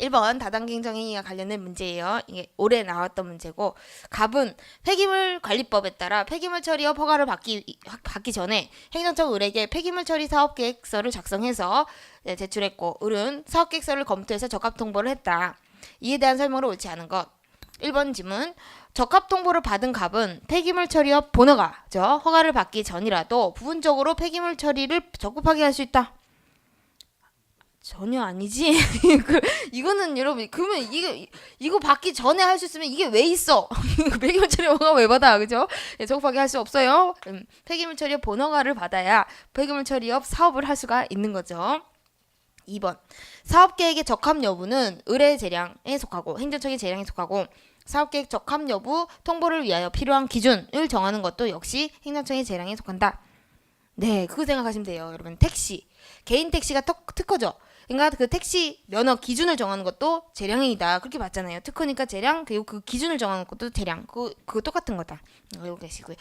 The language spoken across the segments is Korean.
1번 다단계 행정행위와 관련된 문제예요. 이게 올해 나왔던 문제고, 갑은 폐기물 관리법에 따라 폐기물 처리업 허가를 받기 전에 행정처 을에게 폐기물 처리 사업 계획서를 작성해서 제출했고, 을은 사업 계획서를 검토해서 적합 통보를 했다. 이에 대한 설명으로 옳지 않은 것. 1번 질문. 적합 통보를 받은 갑은 폐기물 처리업 본허가, 허가를 받기 전이라도 부분적으로 폐기물 처리를 적급하게 할 수 있다. 전혀 아니지. 이거는 여러분, 그러면 이거 받기 전에 할 수 있으면 이게 왜 있어? 폐기물 처리 허가 왜 받아, 그죠? 적합하게 할 수 없어요. 폐기물 처리업 본허가를 받아야 폐기물 처리업 사업을 할 수가 있는 거죠. 2번. 사업계획의 적합 여부는 의뢰 재량에 속하고 행정처의 재량에 속하고, 사업계획 적합 여부 통보를 위하여 필요한 기준을 정하는 것도 역시 행정처의 재량에 속한다. 네, 그거 생각하시면 돼요. 여러분, 택시. 개인 택시가 특허죠. 그러니까 그 택시 면허 기준을 정하는 것도 재량이다. 그렇게 봤잖아요. 특허니까 재량, 그리고 그 기준을 정하는 것도 재량. 그거 똑같은 거다. 알고 계시고요.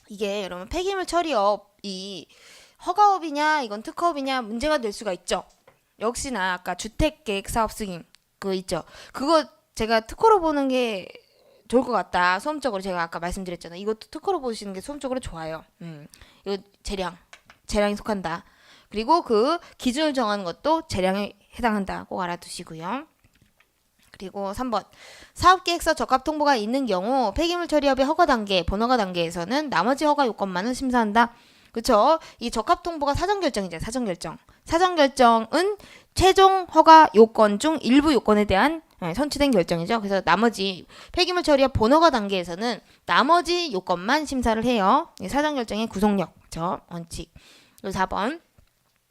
이게 여러분, 폐기물 처리업이 허가업이냐 이건 특허업이냐 문제가 될 수가 있죠. 역시나 아까 주택계획 사업 승인 그거 있죠. 그거 제가 특허로 보는 게 좋을 것 같다. 수험적으로 제가 아까 말씀드렸잖아요. 이것도 특허로 보시는 게 수험적으로 좋아요. 이거 재량에 속한다. 그리고 그 기준을 정하는 것도 재량에 해당한다. 꼭 알아두시고요. 그리고 3번. 사업계획서 적합 통보가 있는 경우 폐기물 처리업의 허가 단계, 본허가 단계에서는 나머지 허가 요건만은 심사한다. 그쵸? 이 적합 통보가 사전 결정이죠. 사전 결정. 사전 결정은 최종 허가 요건 중 일부 요건에 대한 선취된 결정이죠. 그래서 나머지 폐기물 처리업 본허가 단계에서는 나머지 요건만 심사를 해요. 사전 결정의 구속력, 그쵸? 원칙. 그리고 4번.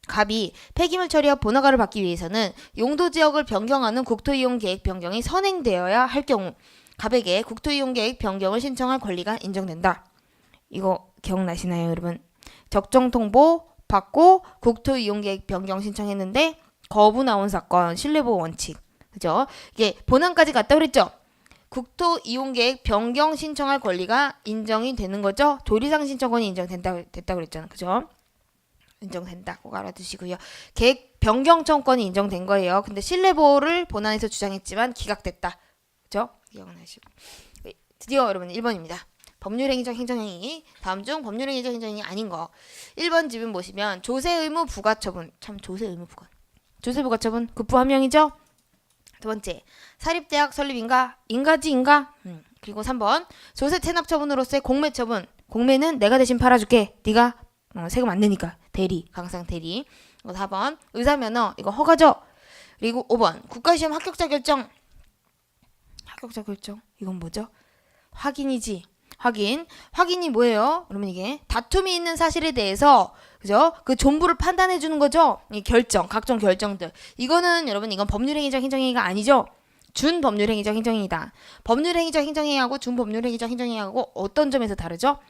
갑이 폐기물 처리업 본허가를 받기 위해서는 용도 지역을 변경하는 국토이용 계획 변경이 선행되어야 할 경우 갑에게 국토이용 계획 변경을 신청할 권리가 인정된다. 이거 기억나시나요, 여러분? 적정 통보 받고 국토이용계획 변경 신청했는데 거부 나온 사건, 신뢰보호 원칙, 그죠? 이게 본안까지 갔다 그랬죠? 국토이용계획 변경 신청할 권리가 인정이 되는 거죠? 조리상 신청권이 됐다 그랬잖아, 그죠? 인정된다. 꼭 알아두시고요. 계획 변경 청구권이 인정된 거예요. 근데 신뢰보호를 본안에서 주장했지만 기각됐다, 그죠? 기억나시고. 드디어 여러분 1번입니다. 법률행위적 행정행위. 다음 중 법률행위적 행정행위 아닌 거. 1번 지문 보시면 조세의무 부과처분. 참 조세의무 부과. 조세부과처분 급부 한 명이죠. 두 번째 사립대학 설립인가? 인가지인가? 그리고 3번 조세 체납처분으로서의 공매처분. 공매는 내가 대신 팔아줄게. 네가 세금 안 내니까. 대리. 강상 대리. 4번 의사면허. 이거 허가죠. 그리고 5번 국가시험 합격자 결정. 합격자 결정. 이건 뭐죠? 확인이지. 확인이 뭐예요? 그러면 이게 다툼이 있는 사실에 대해서, 그죠? 그 존부를 판단해 주는 거죠. 이 결정, 각종 결정들. 이거는 여러분 이건 법률행위적 행정행위가 아니죠. 준법률행위적 행정행위다. 법률행위적 행정행위하고 준법률행위적 행정행위하고 어떤 점에서 다르죠?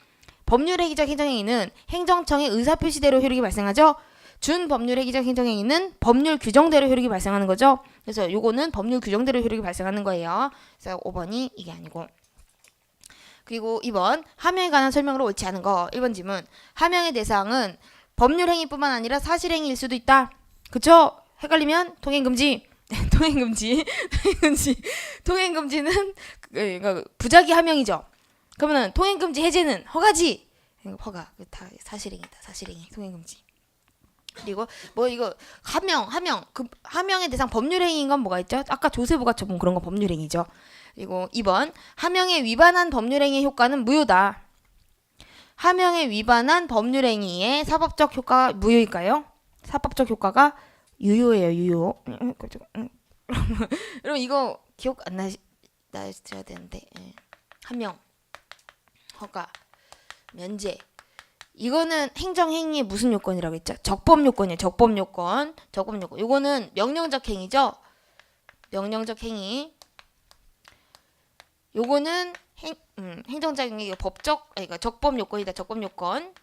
법률행위적 행정행위는 행정청의 의사표시대로 효력이 발생하죠. 준법률행위적 행정행위는 법률 규정대로 효력이 발생하는 거죠. 그래서 요거는 법률 규정대로 효력이 발생하는 거예요. 그래서 5번이 이게 아니고. 그리고 2번 하명에 관한 설명으로 옳지 않은 거. 1번 질문. 하명의 대상은 법률행위뿐만 아니라 사실행위일 수도 있다. 그쵸? 헷갈리면 통행금지. 통행금지는 부작위 하명이죠. 그러면 통행금지 해제는 허가지. 허가. 다 사실행위다. 사실행위. 통행금지. 그리고 뭐 이거 하명. 그 하명의 대상 법률행위인 건 뭐가 있죠? 아까 조세부과처분 그런 거 법률행위죠. 그리고 2번 하명에 위반한 법률행위의 효과는 무효다. 하명에 위반한 법률행위의 사법적 효과가 무효일까요? 사법적 효과가 유효예요. 유효. 여러분 이거 기억 안 나셔야 되는데 하명, 허가, 면제. 이거는 행정행위의 무슨 요건이라고 했죠? 적법요건이에요. 적법요건. 요거는 명령적 행위죠. 명령적 행위. 요거는 행정적 행위, 법적, 그러니까 적법 요건이다. 적법 요건.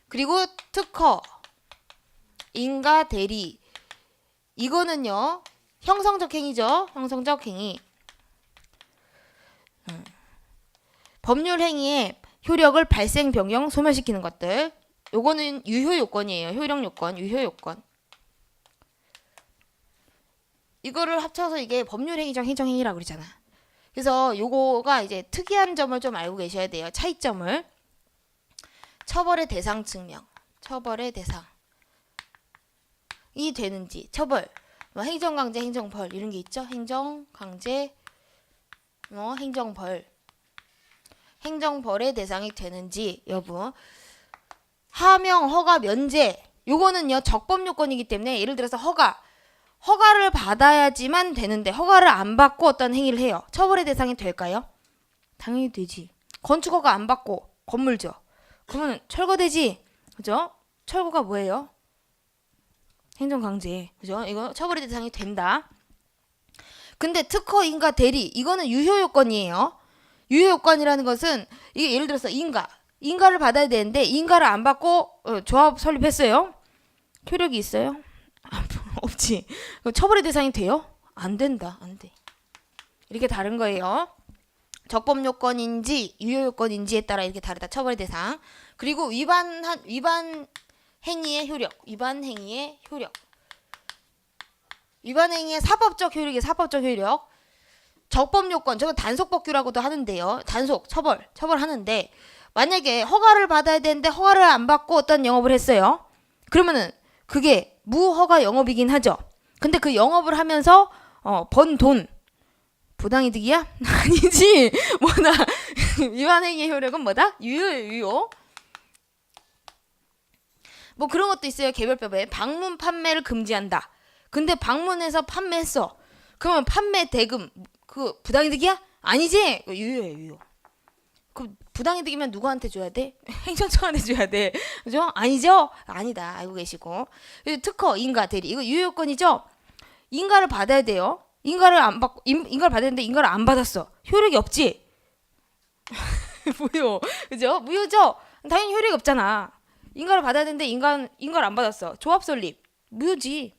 그리고 특허, 인가 대리. 이거는요 형성적 행위죠. 형성적 행위. 법률 행위의 효력을 발생, 변경, 소멸시키는 것들. 요거는 유효 요건이에요. 효력 요건, 유효 요건. 이거를 합쳐서 이게 법률행위적 행정행위라고 그러잖아. 그래서 요거가 이제 특이한 점을 좀 알고 계셔야 돼요. 차이점을. 처벌의 대상 증명. 처벌의 대상이 되는지. 처벌. 뭐 행정강제, 행정벌 이런 게 있죠. 행정강제, 행정벌. 행정벌의 대상이 되는지 여부. 하명, 허가, 면제. 요거는요 적법 요건이기 때문에 예를 들어서 허가를 받아야지만 되는데 허가를 안 받고 어떤 행위를 해요. 처벌의 대상이 될까요? 당연히 되지. 건축허가 안 받고 건물죠. 그러면 철거되지. 그죠? 철거가 뭐예요? 행정강제. 그죠? 이거 처벌의 대상이 된다. 근데 특허, 인가, 대리 이거는 유효요건이에요. 유효요건이라는 것은 이게 예를 들어서 인가를 받아야 되는데 인가를 안 받고 조합 설립했어요. 효력이 있어요? 없지. 처벌의 대상이 돼요? 안 된다. 안 돼. 이렇게 다른 거예요. 적법 요건인지 유효 요건인지에 따라 이렇게 다르다. 처벌의 대상. 그리고 위반 행위의 효력. 위반 행위의 사법적 효력이 사법적 효력. 적법 요건 저거 단속 법규라고도 하는데요. 단속 처벌하는데 만약에 허가를 받아야 되는데 허가를 안 받고 어떤 영업을 했어요. 그러면은 그게 무허가 영업이긴 하죠. 근데 그 영업을 하면서 번 돈 부당이득이야? 아니지. 뭐다. 위반행위의 효력은 뭐다? 유효. 뭐 그런 것도 있어요. 개별법에 방문 판매를 금지한다. 근데 방문해서 판매했어. 그러면 판매 대금 그 부당이득이야? 아니지. 유효. 그 부당이득이면 누구한테 줘야 돼? 행정처한테 줘야 돼. 그죠? 아니죠? 아니다. 알고 계시고. 특허, 인가, 대리 이거 유효요건이죠? 인가를 받아야 돼요. 인가를 받아야 되는데 인가를 안 받았어. 효력이 없지? 무효. 그죠? 무효죠? 당연히 효력이 없잖아. 인가를 받아야 되는데 인가를 안 받았어. 조합 설립. 무효지.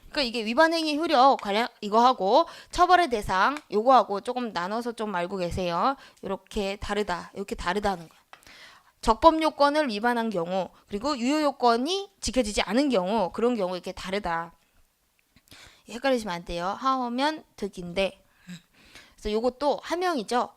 그러니까 이게 위반행위 효력 관련 이거하고 처벌의 대상 요거하고 조금 나눠서 좀 알고 계세요. 이렇게 다르다는 거야. 적법 요건을 위반한 경우 그리고 유효 요건이 지켜지지 않은 경우 그런 경우 이렇게 다르다. 헷갈리시면 안 돼요. 하면 득인데. 그래서 요것도 하명이죠.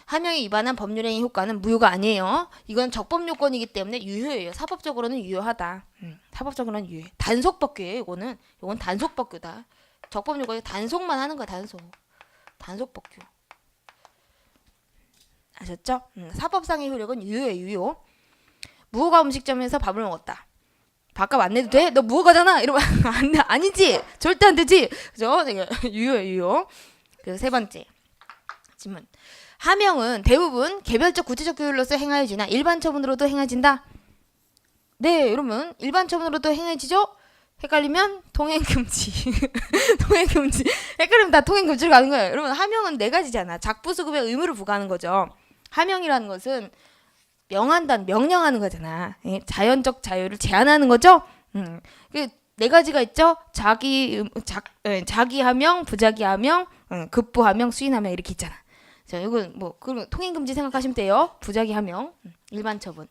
하명이 위반한 법률행위 효과는 무효가 아니에요. 이건 적법 요건이기 때문에 유효예요. 사법적으로는 유효하다. 사법적으로는 유효해. 단속법규예요. 이건 단속법규다. 적법 요건이 단속만 하는 거야. 단속법규. 아셨죠? 사법상의 효력은 유효예요. 무허가 음식점에서 밥을 먹었다. 밥값 안 내도 돼? 너 무허가잖아. 이러면 아니지. 절대 안 되지. 그죠? 유효. 그리고 세 번째 질문. 하명은 대부분 개별적 구체적 규율로서 행하여지나 일반 처분으로도 행해진다. 네, 여러분 일반 처분으로도 행해지죠? 헷갈리면 통행금지. 통행금지. 헷갈리면 다 통행금지로 가는 거예요. 여러분 하명은 네 가지잖아. 작부수급의 의무를 부과하는 거죠. 하명이라는 것은 명령하는 거잖아. 자연적 자유를 제한하는 거죠. 네 가지가 있죠. 자기 하명, 부자기 하명, 급부 하명, 수인 하명 이렇게 있잖아. 자, 이건 뭐 그럼 통행금지 생각하시면 돼요. 부자기 하명, 일반 처분.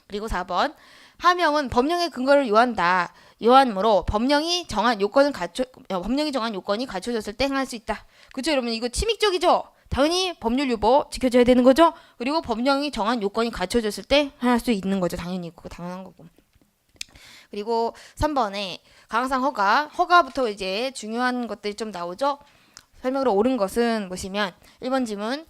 그리고 4번 하명은 법령의 근거를 요하므로 법령이 정한 요건이 갖춰졌을 때 행할 수 있다. 그렇죠, 여러분? 이거 침익적이죠. 당연히 법률 유보 지켜줘야 되는 거죠. 그리고 법령이 정한 요건이 갖춰졌을 때 할 수 있는 거죠. 당연히 그거 당연한 거고. 그리고 3번에 강상 허가부터 이제 중요한 것들이 좀 나오죠. 설명으로 옳은 것은 보시면 1번 지문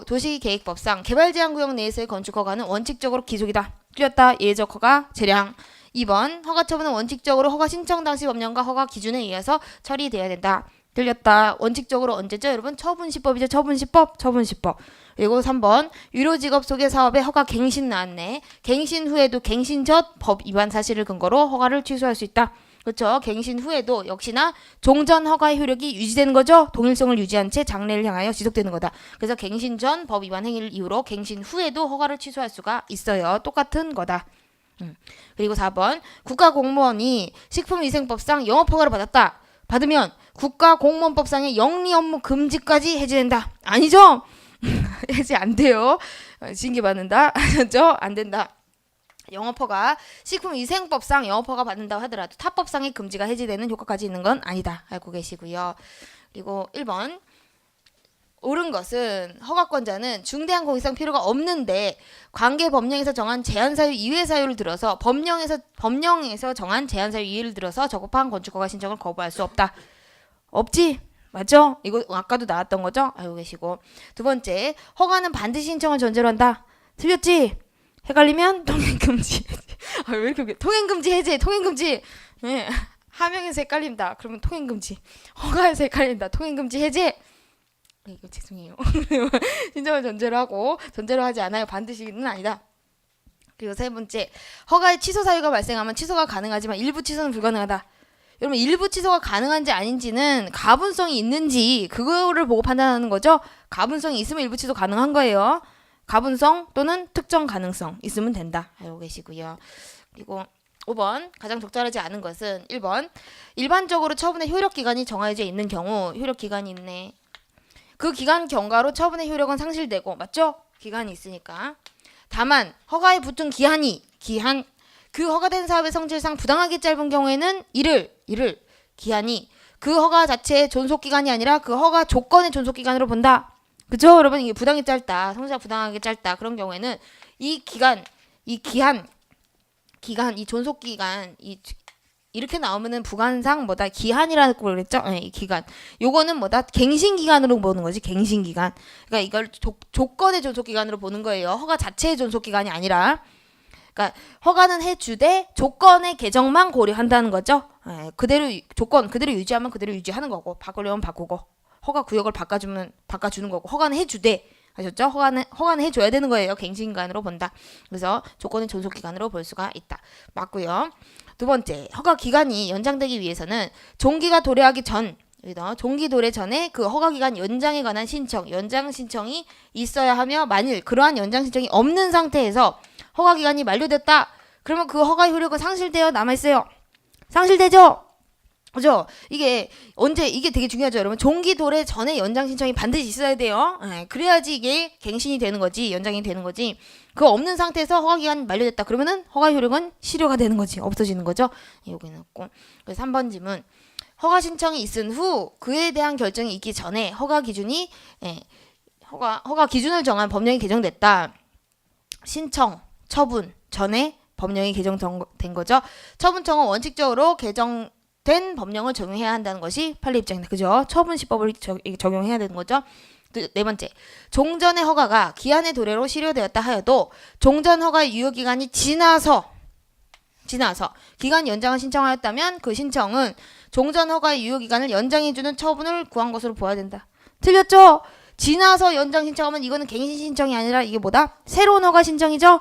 도시계획법상 개발제한구역 내에서의 건축허가는 원칙적으로 기속이다. 틀렸다. 예외적 허가, 재량. 2번 허가처분은 원칙적으로 허가 신청 당시 법령과 허가 기준에 의해서 처리돼야 된다. 틀렸다. 원칙적으로 언제죠? 여러분 처분시법이죠. 처분시법. 그리고 3번 유료직업 소개 사업에 허가 갱신 나왔네. 갱신 후에도 갱신 전 법 위반 사실을 근거로 허가를 취소할 수 있다. 그렇죠. 갱신 후에도 역시나 종전 허가의 효력이 유지되는 거죠. 동일성을 유지한 채 장래를 향하여 지속되는 거다. 그래서 갱신 전 법 위반 행위를 이유로 갱신 후에도 허가를 취소할 수가 있어요. 똑같은 거다. 그리고 4번 국가공무원이 식품위생법상 영업허가를 받으면 국가공무원법상의 영리 업무 금지까지 해제된다. 아니죠? 해제 안 돼요. 징계받는다. 아셨죠? 안 된다. 영업허가 식품위생법상 영업허가 받는다고 하더라도 타법상의 금지가 해지되는 효과까지 있는 건 아니다. 알고 계시고요. 그리고 1번 옳은 것은 허가권자는 중대한 공익상 필요가 없는데 관계 법령에서 정한 제한 사유 이외 사유를 들어서 법령에서 정한 제한 사유 이외를 들어서 적법한 건축허가 신청을 거부할 수 없다. 없지? 맞죠? 이거 아까도 나왔던 거죠? 알고 계시고. 두 번째, 허가는 반드시 신청을 전제로 한다. 틀렸지? 헷갈리면 통행금지. 왜 이렇게 통행금지 해제, 통행금지. 네. 하명에서 헷갈린다. 그러면 통행금지. 허가에서 헷갈린다. 통행금지 해제. 이거 죄송해요. 신청을 전제로 하고 전제로 하지 않아요. 반드시는 아니다. 그리고 세 번째, 허가의 취소 사유가 발생하면 취소가 가능하지만 일부 취소는 불가능하다. 여러분 일부 취소가 가능한지 아닌지는 가분성이 있는지 그거를 보고 판단하는 거죠. 가분성이 있으면 일부 취소 가능한 거예요. 가분성 또는 특정 가능성 있으면 된다. 알고 계시고요. 그리고 5번 가장 적절하지 않은 것은 1번 일반적으로 처분의 효력기간이 정해져 있는 경우 효력기간이 있네. 그 기간 경과로 처분의 효력은 상실되고 맞죠? 기간이 있으니까. 다만 허가에 붙은 기한 그 허가된 사업의 성질상 부당하게 짧은 경우에는 이를 기한이 그 허가 자체의 존속기간이 아니라 그 허가 조건의 존속기간으로 본다. 그죠? 여러분 이게 부당하게 짧다. 성질상 부당하게 짧다. 그런 경우에는 이 기간, 이 존속기간, 이렇게 나오면은 부관상 뭐다 기한이라고 그랬죠? 네, 이 기간. 요거는 뭐다 갱신기간으로 보는 거지. 갱신기간. 그러니까 이걸 조건의 존속기간으로 보는 거예요. 허가 자체의 존속기간이 아니라. 그러니까 허가는 해주되 조건의 개정만 고려한다는 거죠. 네, 조건 그대로 유지하면 그대로 유지하는 거고 바꾸려면 바꾸고 허가 구역을 바꿔주는 거고 허가는 해주되 아셨죠? 허가는 해줘야 되는 거예요. 갱신기간으로 본다. 그래서 조건의 존속기간으로 볼 수가 있다. 맞고요. 두 번째, 허가 기간이 연장되기 위해서는 종기가 도래하기 전, 종기 도래 전에 그 허가 기간 연장에 관한 연장 신청이 있어야 하며 만일 그러한 연장 신청이 없는 상태에서 허가 기간이 만료됐다. 그러면 그 허가 효력은 상실되어 남아있어요. 상실되죠? 그죠? 이게 되게 중요하죠, 여러분. 종기 도래 전에 연장 신청이 반드시 있어야 돼요. 그래야지 이게 갱신이 되는 거지, 연장이 되는 거지. 그거 없는 상태에서 허가 기간이 만료됐다. 그러면은 허가 효력은 실효가 되는 거지, 없어지는 거죠. 여기는 없고. 그래서 3번 질문. 허가 신청이 있은 후 그에 대한 결정이 있기 전에 허가 기준을 정한 법령이 개정됐다. 신청, 처분 전에 법령이 개정된 거죠. 처분청은 원칙적으로 된 법령을 적용해야 한다는 것이 판례 입장이다. 그죠? 처분시법을 적용해야 되는 거죠. 네 번째, 종전의 허가가 기한의 도래로 실효되었다 하여도 종전 허가의 유효기간이 지나서 기간 연장을 신청하였다면 그 신청은 종전 허가의 유효기간을 연장해주는 처분을 구한 것으로 보아야 된다. 틀렸죠? 지나서 연장 신청하면 이거는 갱신 신청이 아니라 이게 뭐다? 새로운 허가 신청이죠?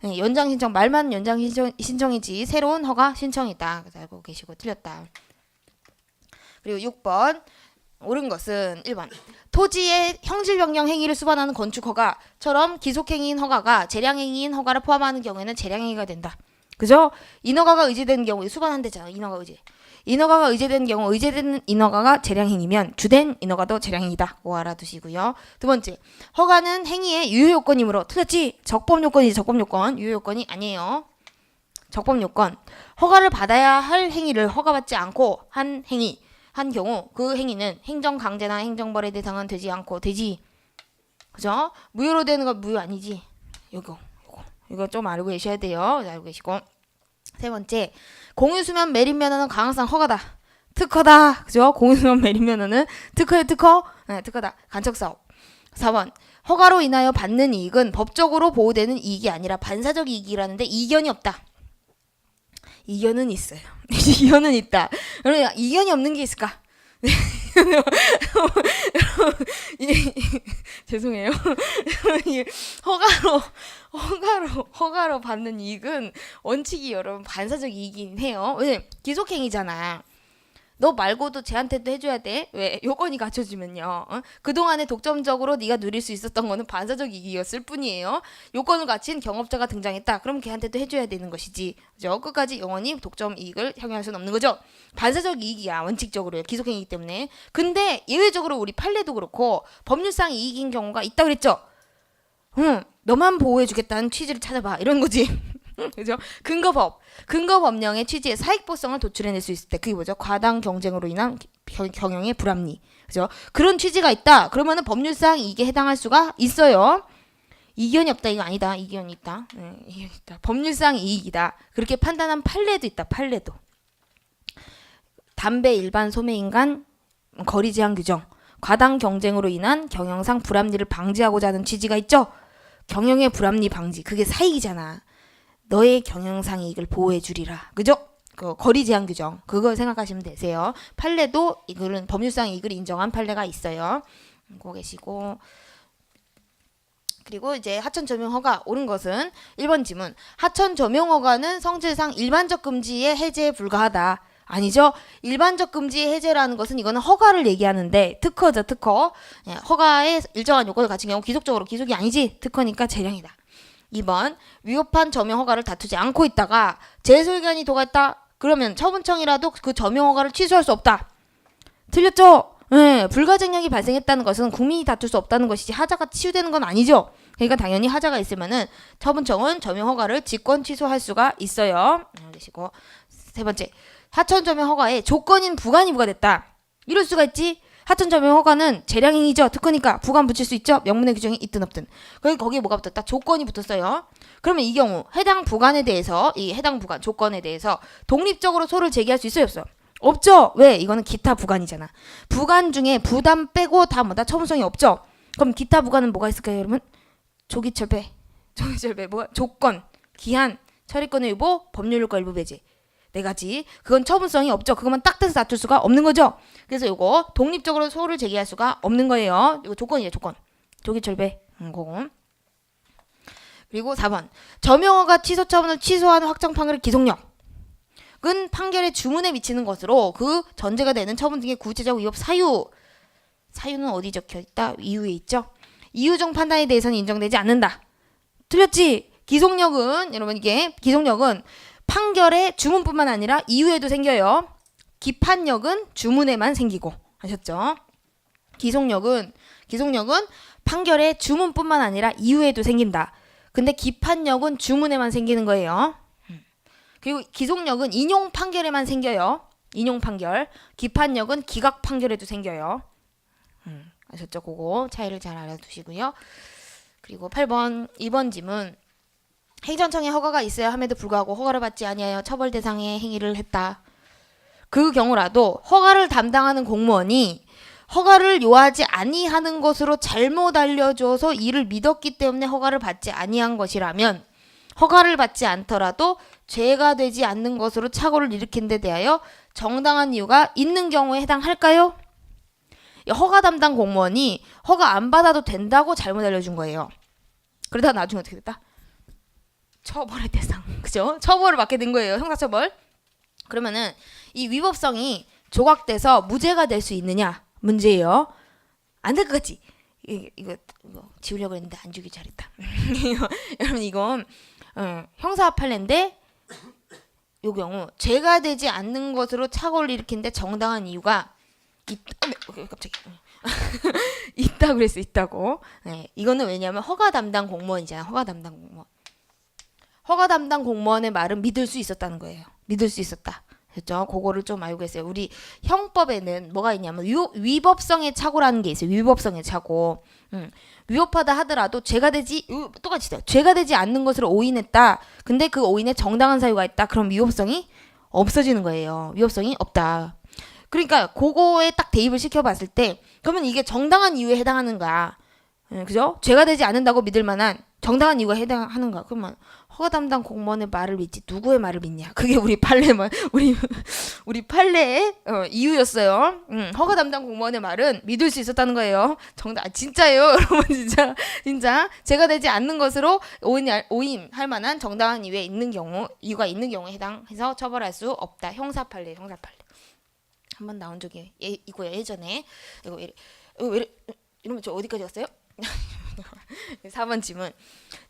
네, 연장 신청 말만 연장 신청이지 새로운 허가 신청이다. 그래서 알고 계시고 틀렸다. 그리고 6번 옳은 것은 1번 토지의 형질변경 행위를 수반하는 건축 허가처럼 기속행위인 허가가 재량행위인 허가를 포함하는 경우에는 재량행위가 된다. 그죠? 인허가가 의제되는 경우에 수반한대잖아. 인허가가 의제되는 경우 의제되는 인허가가 재량행위면 주된 인허가도 재량행위다. 고 알아두시고요. 두 번째, 허가는 행위의 유효요건이므로 틀렸지? 적법요건이지. 적법요건. 유효요건이 아니에요. 적법요건. 허가를 받아야 할 행위를 허가받지 않고 한 경우 그 행위는 행정강제나 행정벌의 대상은 되지 않고 되지. 그죠? 무효로 되는 건 무효 아니지. 이거 좀 알고 계셔야 돼요. 알고 계시고. 세 번째, 공유수면 매립면허는 강항상 허가다. 특허다. 그죠? 공유수면 매립면허는 특허. 네, 특허다. 간척사업. 4번, 허가로 인하여 받는 이익은 법적으로 보호되는 이익이 아니라 반사적 이익이라는데 이견이 없다. 이견은 있어요. 이견은 있다. 여러분, 이견이 없는 게 있을까? 죄송해요. 허가로 받는 이익은 원칙이 여러분 반사적 이익이긴 해요. 왜? 기속행위잖아. 너 말고도 쟤한테도 해줘야 돼. 왜? 요건이 갖춰지면요. 그동안에 독점적으로 네가 누릴 수 있었던 거는 반사적 이익이었을 뿐이에요. 요건을 갖춘 경업자가 등장했다. 그럼 걔한테도 해줘야 되는 것이지. 그죠? 끝까지 영원히 독점 이익을 향유할 수는 없는 거죠. 반사적 이익이야. 원칙적으로. 기속행위이기 때문에. 근데 예외적으로 우리 판례도 그렇고 법률상 이익인 경우가 있다 그랬죠. 너만 보호해주겠다는 취지를 찾아봐. 이런 거지. 그죠? 근거법령의 취지에 사익보성을 도출해낼 수 있을 때 그게 뭐죠? 과당 경쟁으로 인한 경영의 불합리. 그죠? 그런 취지가 있다. 그러면은 법률상 이게 해당할 수가 있어요. 이견이 없다 이거 아니다. 이견이 있다. 이견이 있다. 법률상 이익이다. 그렇게 판단한 판례도 있다. 판례도. 담배 일반 소매인 간 거리 제한 규정. 과당 경쟁으로 인한 경영상 불합리를 방지하고자 하는 취지가 있죠. 경영의 불합리 방지. 그게 사익이잖아. 너의 경영상 이익을 보호해 주리라. 그죠? 그 거리 제한 규정. 그걸 생각하시면 되세요. 판례도 이거는 법률상 이익을 인정한 판례가 있어요. 보고 계시고. 그리고 이제 하천 조명 허가 옳은 것은 1번 지문. 하천 조명 허가는 성질상 일반적 금지의 해제에 불과하다. 아니죠. 일반적 금지 해제라는 것은 이거는 허가를 얘기하는데 특허죠. 특허. 허가에 일정한 요건을 갖춘 경우 기속적으로 기속이 아니지. 특허니까 재량이다. 2번 위법한 점용 허가를 다투지 않고 있다가 재소기간이 도갔다. 그러면 처분청이라도 그 점용 허가를 취소할 수 없다. 틀렸죠? 네, 불가증력이 발생했다는 것은 국민이 다툴 수 없다는 것이지 하자가 치유되는 건 아니죠. 그러니까 당연히 하자가 있으면은 처분청은 점용 허가를 직권 취소할 수가 있어요. 그러시고 세 번째 하천 점용 허가에 조건인 부관이 부과됐다. 이럴 수가 있지. 하천 점용 허가는 재량행위죠. 특허니까 부관 붙일 수 있죠. 명문의 규정이 있든 없든. 거기에 뭐가 붙었다? 조건이 붙었어요. 그러면 이 경우 해당 부관에 대해서 이 해당 부관 조건에 대해서 독립적으로 소를 제기할 수 있어요, 없어요? 없죠. 왜? 이거는 기타 부관이잖아. 부관 중에 부담 빼고 다 뭐다? 처분성이 없죠. 그럼 기타 부관은 뭐가 있을까요, 여러분? 조기철배, 뭐가? 조건, 기한, 처리권의 유보, 법률효과 일부 배제. 네 가지. 그건 처분성이 없죠. 그것만 딱 떼서 다툴 수가 없는 거죠. 그래서 이거 독립적으로 소를 제기할 수가 없는 거예요. 이거 조건이에요. 조건. 조기철배. 그거. 그리고 4번. 점용허가 취소 처분을 취소하는 확정 판결의 기속력은 판결의 주문에 미치는 것으로 그 전제가 되는 처분 등의 구체적 위법 사유는 어디 적혀 있다? 이유에 있죠. 이유 중 판단에 대해서는 인정되지 않는다. 틀렸지? 기속력은 여러분 이게 기속력은 판결의 주문뿐만 아니라 이유에도 생겨요. 기판력은 주문에만 생기고 아셨죠? 기속력은 판결의 주문뿐만 아니라 이유에도 생긴다. 근데 기판력은 주문에만 생기는 거예요. 그리고 기속력은 인용 판결에만 생겨요. 인용 판결. 기판력은 기각 판결에도 생겨요. 아셨죠? 그거 차이를 잘 알아두시고요. 그리고 8번 2번 지문. 행정청의 허가가 있어야 함에도 불구하고 허가를 받지 아니하여 처벌 대상의 행위를 했다. 그 경우라도 허가를 담당하는 공무원이 허가를 요하지 아니하는 것으로 잘못 알려줘서 이를 믿었기 때문에 허가를 받지 아니한 것이라면 허가를 받지 않더라도 죄가 되지 않는 것으로 착오를 일으킨 데 대하여 정당한 이유가 있는 경우에 해당할까요? 허가 담당 공무원이 허가 안 받아도 된다고 잘못 알려준 거예요. 그러다 나중에 어떻게 됐다? 처벌의 대상, 그죠? 처벌을 받게 된 거예요. 형사처벌. 그러면은 이 위법성이 조각돼서 무죄가 될 수 있느냐 문제예요. 안 될 것 같지? 이거 지우려고 했는데 안 주길 잘했다. 여러분 이건 형사 판례인데 요 경우 죄가 되지 않는 것으로 착오를 일으킨데 정당한 이유가 갑자기 있다고 그랬어. 있다고. 네, 이거는 왜냐하면 허가 담당 공무원이잖아. 허가 담당 공무원. 허가 담당 공무원의 말은 믿을 수 있었다는 거예요. 믿을 수 있었다. 그렇죠? 그거를 좀 알고 계세요. 우리 형법에는 뭐가 있냐면 위법성의 착오라는 게 있어요. 위법성의 착오. 위법하다 하더라도 죄가 되지 똑같이 돼요. 죄가 되지 않는 것으로 오인했다. 근데 그 오인에 정당한 사유가 있다. 그럼 위법성이 없어지는 거예요. 위법성이 없다. 그러니까 그거에 딱 대입을 시켜봤을 때 그러면 이게 정당한 이유에 해당하는 거야. 그죠? 죄가 되지 않는다고 믿을 만한 정당한 이유가 해당하는 거야. 그러면 허가 담당 공무원의 말을 믿지 누구의 말을 믿냐? 그게 우리 판례만 우리 판례의 이유였어요. 허가 담당 공무원의 말은 믿을 수 있었다는 거예요. 진짜예요, 여러분 진짜 죄가 되지 않는 것으로 오인할 만한 정당한 이유가 있는 경우에 해당해서 처벌할 수 없다. 형사 판례. 한번 나온 적이 이거야 예전에. 이러면 저 어디까지 갔어요? 4번 질문.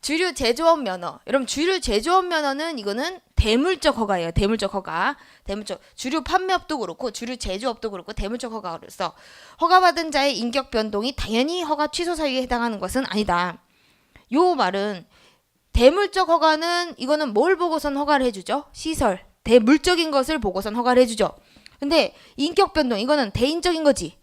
주류 제조업 면허. 여러분 주류 제조업 면허는 이거는 대물적 허가예요. 대물적 허가. 주류 판매업도 그렇고 주류 제조업도 그렇고 대물적 허가로서 허가받은 자의 인격 변동이 당연히 허가 취소 사유에 해당하는 것은 아니다. 요 말은 대물적 허가는 이거는 뭘 보고선 허가를 해주죠? 시설, 대물적인 것을 보고선 허가를 해주죠. 근데 인격 변동 이거는 대인적인 거지.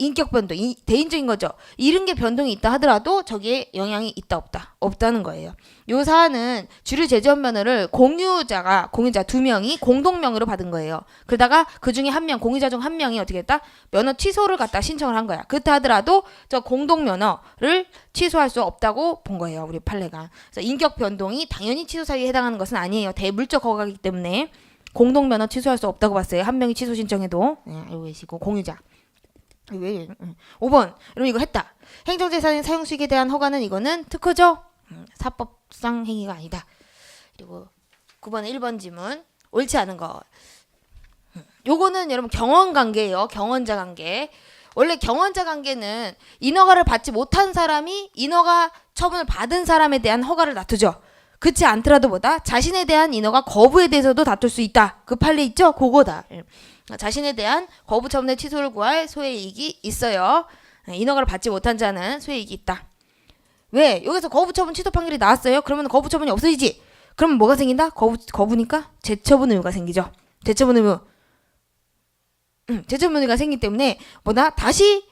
인격 변동, 대인적인 거죠. 이런 게 변동이 있다 하더라도 저기에 영향이 있다 없다? 없다는 거예요. 요 사안은 주류 제지원 면허를 공유자 2명이 공동명의로 받은 거예요. 그러다가 그 중에 한 명, 공유자 중 한 명이 어떻게 했다? 면허 취소를 갖다 신청을 한 거야. 그렇다 하더라도 저 공동면허를 취소할 수 없다고 본 거예요. 우리 판례가. 그래서 인격 변동이 당연히 취소 사유에 해당하는 것은 아니에요. 대물적 허가이기 때문에 공동면허 취소할 수 없다고 봤어요. 한 명이 취소 신청해도. 알고 계시고 공유자. 5번 여러분 이거 했다. 행정재산의 사용수익에 대한 허가는 이거는 특허죠. 사법상 행위가 아니다. 그리고 9번에 1번 지문 옳지 않은 거. 요거는 여러분 경원관계예요. 경원자 관계. 원래 경원자 관계는 인허가를 받지 못한 사람이 인허가 처분을 받은 사람에 대한 허가를 다투죠. 그렇지 않더라도 뭐다? 자신에 대한 인허가 거부에 대해서도 다툴 수 있다. 그 판례 있죠? 그거다. 자신에 대한 거부 처분의 취소를 구할 소의 이익이 있어요. 인허가를 받지 못한 자는 소의 이익이 있다. 왜? 여기서 거부 처분 취소 판결이 나왔어요. 그러면 거부 처분이 없어지지. 그러면 뭐가 생긴다? 거부니까 재처분 의무가 생기죠. 재처분 의무. 재처분 의무가 생기기 때문에 뭐다? 다시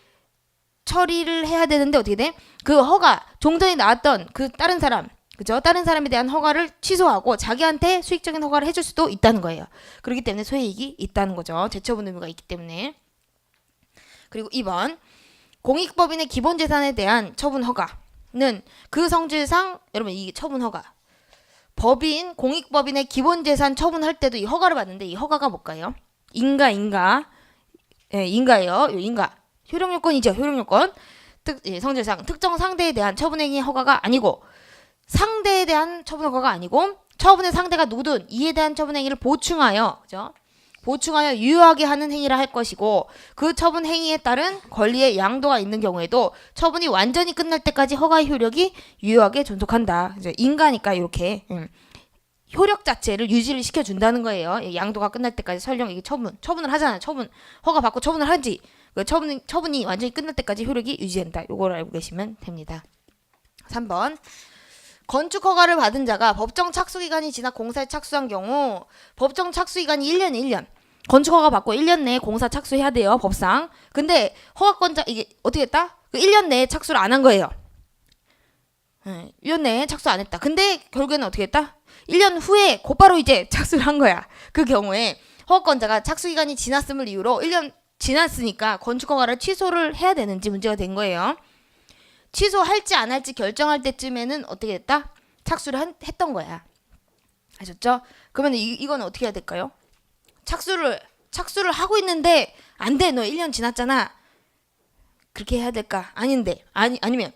처리를 해야 되는데 어떻게 돼? 그 허가 종전에 나왔던 그 다른 사람 그죠? 다른 사람에 대한 허가를 취소하고 자기한테 수익적인 허가를 해줄 수도 있다는 거예요. 그렇기 때문에 소유이익이 있다는 거죠. 재처분 의무가 있기 때문에. 그리고 2번 공익법인의 기본재산에 대한 처분 허가는 그 성질상 여러분 이 처분 허가 공익법인의 기본재산 처분할 때도 이 허가를 받는데 이 허가가 뭘까요? 인가예요. 인가. 효력요건이죠. 효력요건. 성질상 특정 상대에 대한 처분행위 허가가 아니고 상대에 대한 처분 허가가 아니고 처분의 상대가 누구든 이에 대한 처분 행위를 보충하여 그죠? 보충하여 유효하게 하는 행위라 할 것이고 그 처분 행위에 따른 권리의 양도가 있는 경우에도 처분이 완전히 끝날 때까지 허가의 효력이 유효하게 존속한다. 이제 인가니까 이렇게 효력 자체를 유지를 시켜준다는 거예요. 양도가 끝날 때까지 설령 이게 처분을 하잖아요. 허가 받고 처분을 하지. 그 처분이 완전히 끝날 때까지 효력이 유지된다. 요걸 알고 계시면 됩니다. 3번 건축 허가를 받은 자가 법정 착수 기간이 지나 공사에 착수한 경우 법정 착수 기간이 1년. 건축 허가 받고 1년 내에 공사 착수해야 돼요. 법상. 근데 허가권자 이게 어떻게 했다? 그 1년 내에 착수를 안 한 거예요. 1년 내에 착수 안 했다. 근데 결국에는 어떻게 했다? 1년 후에 곧바로 이제 착수를 한 거야. 그 경우에 허가권자가 착수 기간이 지났음을 이유로 1년 지났으니까 건축 허가를 취소를 해야 되는지 문제가 된 거예요. 취소할지 안 할지 결정할 때쯤에는 어떻게 됐다? 착수를 했던 거야. 아셨죠? 그러면 이건 어떻게 해야 될까요? 착수를 하고 있는데 안 돼. 너 1년 지났잖아. 그렇게 해야 될까? 아닌데. 아니면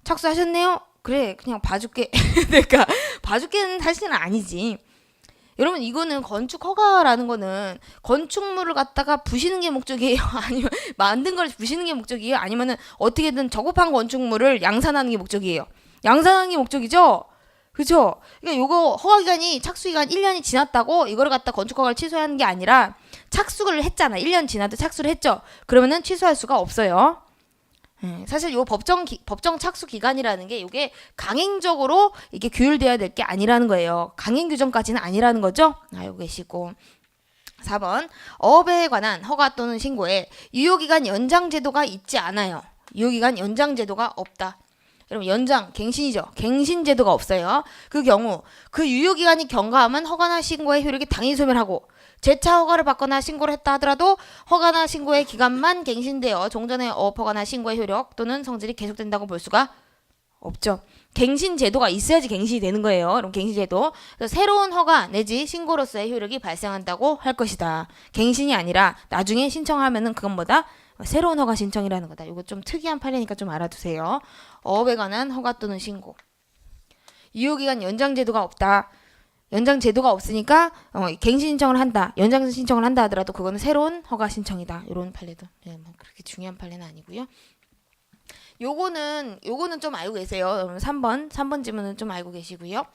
착수하셨네요? 그래. 그냥 봐줄게. 그러니까 봐줄게는 사실은 아니지. 여러분 이거는 건축 허가라는 거는 건축물을 갖다가 부시는 게 목적이에요? 아니면 만든 걸 부시는 게 목적이에요? 아니면은 어떻게든 적법한 건축물을 양산하는 게 목적이에요? 양산하는 게 목적이죠? 그죠? 그러니까 요거 허가 기간이 착수 기간 1년이 지났다고 이거를 갖다 건축 허가를 취소하는 게 아니라 착수를 했잖아. 1년 지나도 착수를 했죠. 그러면은 취소할 수가 없어요. 사실 요 법정 착수 기간이라는 게 이게 강행적으로 이게 규율돼야 될 게 아니라는 거예요. 강행 규정까지는 아니라는 거죠. 알고 계시고 4번 어업에 관한 허가 또는 신고에 유효기간 연장 제도가 있지 않아요. 유효기간 연장 제도가 없다. 여러분 연장 갱신이죠. 갱신 제도가 없어요. 그 경우 그 유효기간이 경과하면 허가나 신고의 효력이 당연히 소멸하고 재차 허가를 받거나 신고를 했다 하더라도 허가나 신고의 기간만 갱신되어 종전의 어업 허가나 신고의 효력 또는 성질이 계속된다고 볼 수가 없죠. 갱신 제도가 있어야지 갱신이 되는 거예요. 그럼 갱신 제도. 그래서 새로운 허가 내지 신고로서의 효력이 발생한다고 할 것이다. 갱신이 아니라 나중에 신청하면은 그건 뭐다? 새로운 허가 신청이라는 거다. 이거 좀 특이한 판례니까 좀 알아두세요. 어업에 관한 허가 또는 신고. 유효기간 연장 제도가 없다. 연장 제도가 없으니까 갱신 신청을 한다. 연장 신청을 한다 하더라도 그거는 새로운 허가 신청이다. 이런 판례도 뭐 그렇게 중요한 판례는 아니고요. 요거는 좀 알고 계세요. 여러분 3번 지문은 좀 알고 계시고요.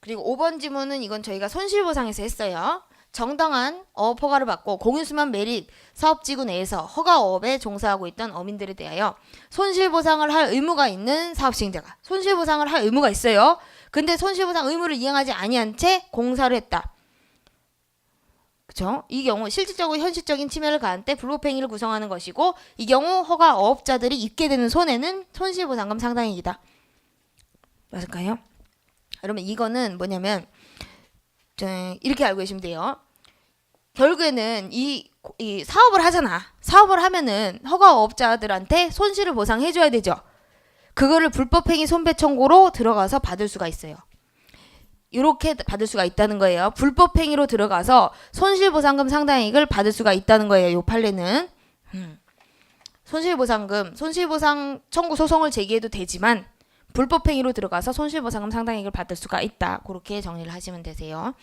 그리고 5번 지문은 이건 저희가 손실보상에서 했어요. 정당한 어업 허가를 받고 공유수만 매립 사업지구 내에서 허가어업에 종사하고 있던 어민들에 대하여 손실보상을 할 의무가 있는 사업시행자가 손실보상을 할 의무가 있어요. 근데 손실보상 의무를 이행하지 아니한 채 공사를 했다. 그쵸? 이 경우 실질적으로 현실적인 침해를 가한 때 불법행위를 구성하는 것이고 이 경우 허가어업자들이 입게 되는 손해는 손실보상금 상당액이다. 맞을까요? 그러면 이거는 뭐냐면 이렇게 알고 계시면 돼요. 결국에는 이 사업을 하잖아. 사업을 하면은 허가업자들한테 손실을 보상해줘야 되죠. 그거를 불법행위 손배 청구로 들어가서 받을 수가 있어요. 이렇게 받을 수가 있다는 거예요. 불법행위로 들어가서 손실보상금 상당액을 받을 수가 있다는 거예요. 요 판례는. 손실보상금, 손실보상 청구 소송을 제기해도 되지만 불법행위로 들어가서 손실보상금 상당액을 받을 수가 있다. 그렇게 정리를 하시면 되세요.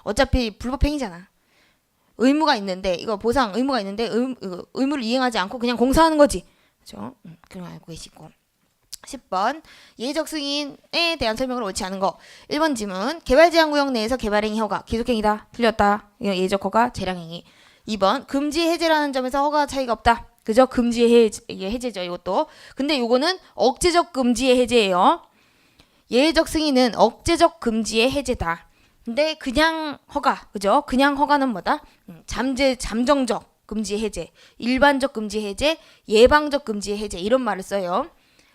어차피 불법행위잖아. 의무가 있는데 이거 보상 의무가 있는데 의무를 이행하지 않고 그냥 공사하는 거지. 그렇죠? 그럼 알고 계시고. 10번 예외적 승인에 대한 설명을 옳지 않은 거. 1번 지문 개발제한구역 내에서 개발행위 허가 기속행위다. 틀렸다. 이거 예외적 허가 재량행위. 2번 금지 해제라는 점에서 허가 차이가 없다. 그죠? 금지 이게 해제죠. 이것도. 근데 요거는 억제적 금지의 해제예요. 예외적 승인은 억제적 금지의 해제다. 근데 그냥 허가, 그죠? 그냥 허가는 뭐다? 잠정적 금지 해제, 일반적 금지 해제, 예방적 금지 해제 이런 말을 써요.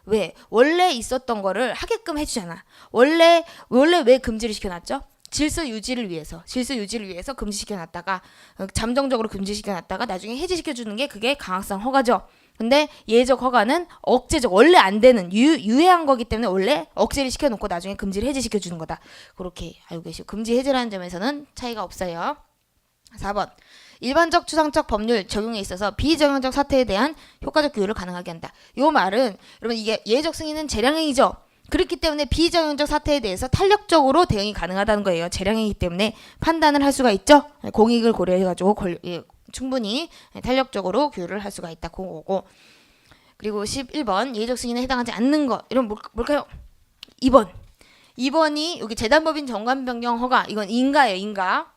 왜? 원래 있었던 거를 하게끔 해주잖아. 원래 왜 금지를 시켜놨죠? 질서 유지를 위해서 금지시켜놨다가 잠정적으로 금지시켜놨다가 나중에 해제시켜주는 게 그게 강학상 허가죠. 근데 예외적 허가는 억제적 원래 안 되는 유해한 거기 때문에 원래 억제를 시켜놓고 나중에 금지를 해제시켜주는 거다. 그렇게 알고 계시고 금지 해제라는 점에서는 차이가 없어요. 4번 일반적 추상적 법률 적용에 있어서 비정형적 사태에 대한 효과적 규율을 가능하게 한다. 이 말은 여러분 이게 예외적 승인은 재량행위죠. 그렇기 때문에 비정형적 사태에 대해서 탄력적으로 대응이 가능하다는 거예요. 재량이기 때문에 판단을 할 수가 있죠. 공익을 고려해가지고 충분히 탄력적으로 규율을 할 수가 있다. 그거고. 그리고 11번 예외적 승인에 해당하지 않는 거. 이런 뭘까요? 2번이 여기 재단법인 정관 변경 허가. 이건 인가예요. 인가.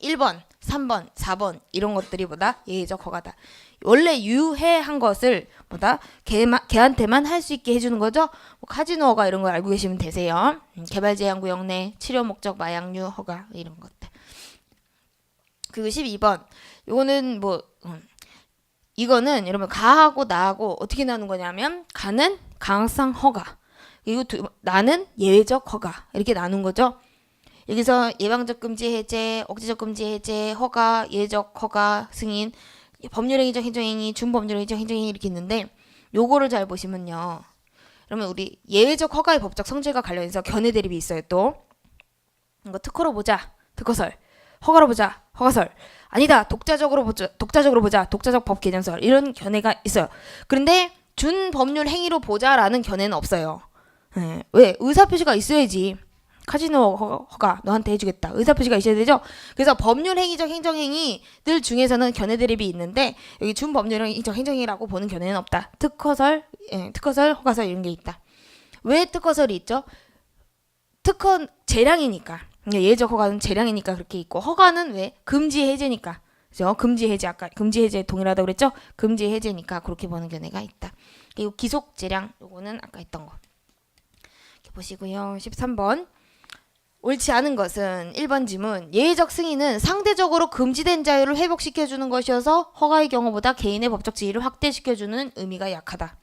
1번, 3번, 4번 이런 것들이 뭐다? 예외적 허가다. 원래 유해한 것을 뭐다? 걔한테만 할 수 있게 해주는 거죠. 뭐 카지노 허가 이런 거 알고 계시면 되세요. 개발제한구역 내 치료 목적 마약류 허가 이런 것들. 그리고 12번 요거는 이거는 여러분 가하고 나하고 어떻게 나눈 거냐면 가는 강학상 허가 그리고 나는 예외적 허가 이렇게 나눈 거죠. 여기서 예방적 금지 해제, 억제적 금지 해제, 허가, 예외적 허가, 승인, 법률행위적 행정행위, 준법률행위적 행정행위 이렇게 있는데 요거를 잘 보시면요. 그러면 우리 예외적 허가의 법적 성질과 관련해서 견해 대립이 있어요. 또 이거 특허로 보자, 특허설, 허가로 보자, 허가설. 아니다, 독자적으로 보자, 독자적 법 개정설 이런 견해가 있어요. 그런데 준법률 행위로 보자라는 견해는 없어요. 네. 왜? 의사표시가 있어야지. 카지노 허가 너한테 해주겠다. 의사표시가 있어야 되죠. 그래서 법률행위적 행정행위들 중에서는 견해 대립이 있는데 여기 준법률행위적 행정행위라고 보는 견해는 없다. 특허설, 허가설 이런 게 있다. 왜 특허설이 있죠? 특허 재량이니까. 예외적 허가는 재량이니까 그렇게 있고 허가는 왜? 금지 해제니까. 그죠? 금지 해제 아까 금지 해제 동일하다고 그랬죠? 금지 해제니까 그렇게 보는 견해가 있다. 그리고 기속 재량 요거는 아까 했던 거. 이렇게 보시고요. 13번. 옳지 않은 것은 1번 지문 예외적 승인은 상대적으로 금지된 자유를 회복시켜주는 것이어서 허가의 경우보다 개인의 법적 지위를 확대시켜주는 의미가 약하다.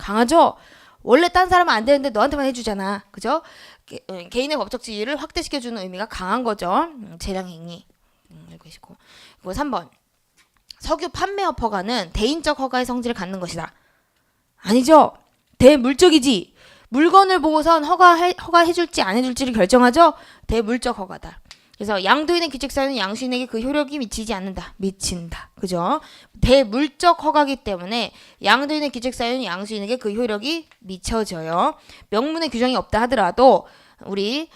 강하죠? 원래 딴 사람은 안 되는데 너한테만 해주잖아. 그죠? 개인의 법적 지위를 확대시켜주는 의미가 강한 거죠. 재량행위. 알고 계시고. 그리고 3번 석유 판매업 허가는 대인적 허가의 성질을 갖는 것이다. 아니죠? 대물적이지. 물건을 보고선 허가해줄지 안 해줄지를 결정하죠. 대물적 허가다. 그래서 양도인의 규칙사유는 양수인에게 그 효력이 미치지 않는다. 미친다. 그죠? 대물적 허가기 때문에 양도인의 규칙사유는 양수인에게 그 효력이 미쳐져요. 명문의 규정이 없다 하더라도 우리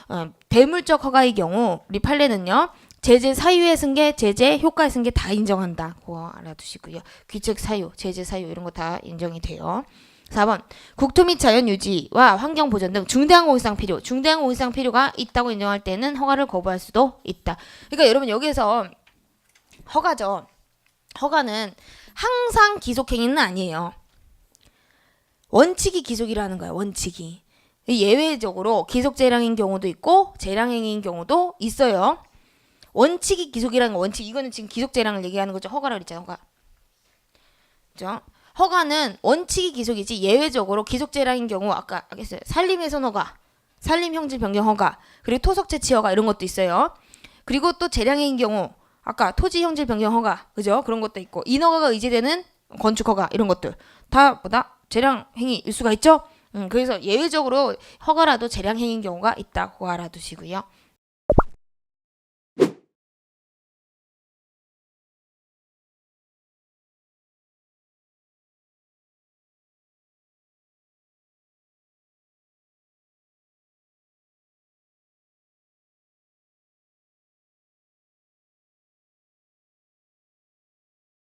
대물적 허가의 경우 우리 판례는요. 제재 사유의 승계, 제재 효과의 승계 다 인정한다. 그거 알아두시고요. 규칙 사유, 제재 사유 이런 거 다 인정이 돼요. 4번 국토 및 자연 유지와 환경 보전 등 중대한 공익상 필요가 있다고 인정할 때는 허가를 거부할 수도 있다. 그러니까 여러분 여기에서 허가죠. 허가는 항상 기속 행위는 아니에요. 원칙이 기속이라는 거야. 원칙이. 예외적으로 기속 재량인 경우도 있고 재량 행위인 경우도 있어요. 원칙이 기속이라는 거 원칙 이거는 지금 기속 재량을 얘기하는 거죠. 허가라고 했잖아요. 허가. 그죠? 허가는 원칙이 기속이지 예외적으로 기속 재량인 경우 아까 알겠어요. 산림훼손 허가, 산림 형질 변경 허가, 그리고 토속 채취 허가 이런 것도 있어요. 그리고 또 재량행위인 경우 아까 토지 형질 변경 허가, 그죠? 그런 것도 있고 인허가가 의제되는 건축 허가 이런 것들 다 뭐다? 재량 행위일 수가 있죠. 그래서 예외적으로 허가라도 재량 행위인 경우가 있다고 알아두시고요.